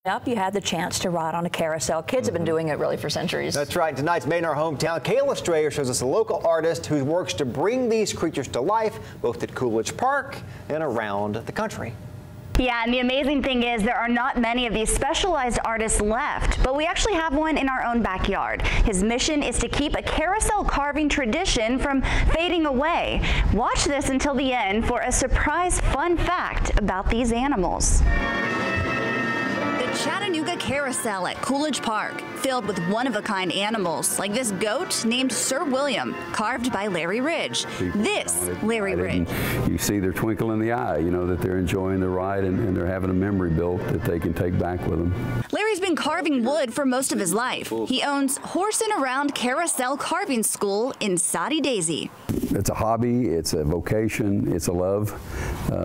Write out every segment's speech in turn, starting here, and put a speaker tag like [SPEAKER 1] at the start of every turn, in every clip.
[SPEAKER 1] Up, you had the chance to ride on a carousel. Kids have been doing it really for centuries.
[SPEAKER 2] That's right. Tonight's Made in Our Hometown. Kayla Strayer shows us a local artist who works to bring these creatures to life, both at Coolidge Park and around the country.
[SPEAKER 3] Yeah, and the amazing thing is there are not many of these specialized artists left, but we actually have one in our own backyard. His mission is to keep a carousel carving tradition from fading away. Watch this until the end for a surprise fun fact about these animals.
[SPEAKER 4] Chattanooga Carousel at Coolidge Park, filled with one-of-a-kind animals like this goat named Sir William, carved by Larry Ridge. This Larry Ridge.
[SPEAKER 5] You see their twinkle in the eye, you know that they're enjoying the ride and they're having a memory built that they can take back with them.
[SPEAKER 4] Larry's been carving wood for most of his life. He owns Horsin' Around Carousel Carving School in Soddy Daisy.
[SPEAKER 5] It's a hobby, it's a vocation, it's a love.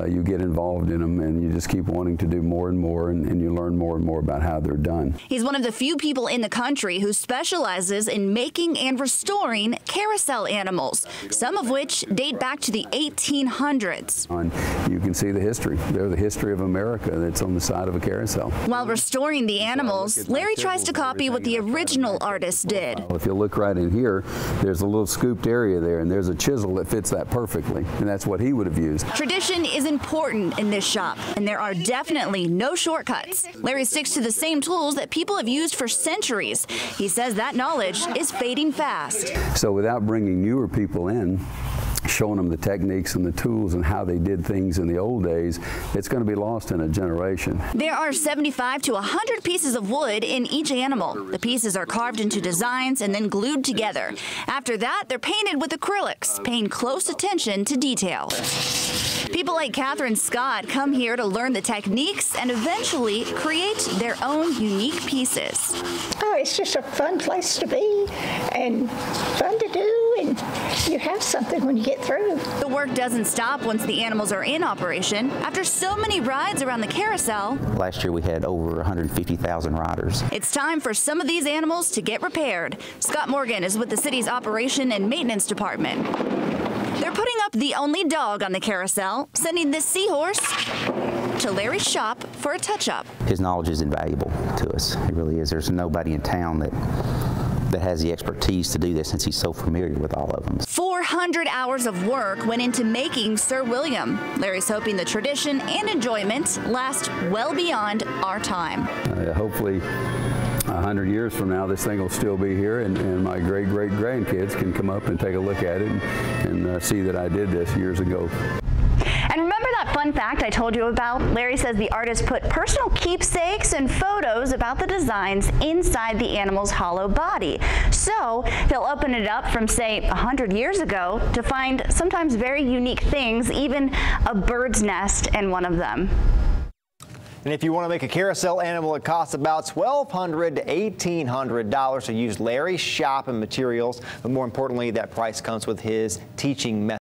[SPEAKER 5] You get involved in them and you just keep wanting to do more and more, and you learn more and more about how they're done.
[SPEAKER 4] He's one of the few people in the country who specializes in making and restoring carousel animals, some of which date back to the 1800s.
[SPEAKER 5] You can see the history. They're the history of America that's on the side of a carousel.
[SPEAKER 4] While restoring the animals, Larry tries to copy what the original artist did.
[SPEAKER 5] If you look right in here, there's a little scooped area there, and there's a chisel that fits that perfectly, and that's what he would have used.
[SPEAKER 4] Tradition is important in this shop, and there are definitely no shortcuts. Larry sticks to the same tools that people have used for centuries. He says that knowledge is fading fast.
[SPEAKER 5] So without bringing newer people in, showing them the techniques and the tools and how they did things in the old days, it's going to be lost in a generation.
[SPEAKER 4] There are 75 to 100 pieces of wood in each animal. The pieces are carved into designs and then glued together. After that, they're painted with acrylics, paying close attention to detail. People like Catherine Scott come here to learn the techniques and eventually create their own unique pieces.
[SPEAKER 6] Oh, it's just a fun place to be and fun to do, and you have something when you get through.
[SPEAKER 4] The work doesn't stop once the animals are in operation. After so many rides around the carousel,
[SPEAKER 7] last year we had over 150,000 riders.
[SPEAKER 4] It's time for some of these animals to get repaired. Scott Morgan is with the city's operation and maintenance department. They're putting up the only dog on the carousel, sending this seahorse to Larry's shop for a touch-up.
[SPEAKER 7] His knowledge is invaluable to us. It really is. There's nobody in town that has the expertise to do this since he's so familiar with all of them.
[SPEAKER 4] 400 hours of work went into making Sir William. Larry's hoping the tradition and enjoyment last well beyond our time.
[SPEAKER 5] Hopefully 100 years from now, this thing will still be here, and my great-great-grandkids can come up and take a look at it and see that I did this years ago.
[SPEAKER 3] And remember that fun fact I told you about? Larry says the artist put personal keepsakes and photos about the designs inside the animal's hollow body. So he'll open it up from, say, 100 years ago to find sometimes very unique things, even a bird's nest in one of them.
[SPEAKER 2] And if you want to make a carousel animal, it costs about $1,200 to $1,800 to use Larry's shop and materials. But more importantly, that price comes with his teaching method.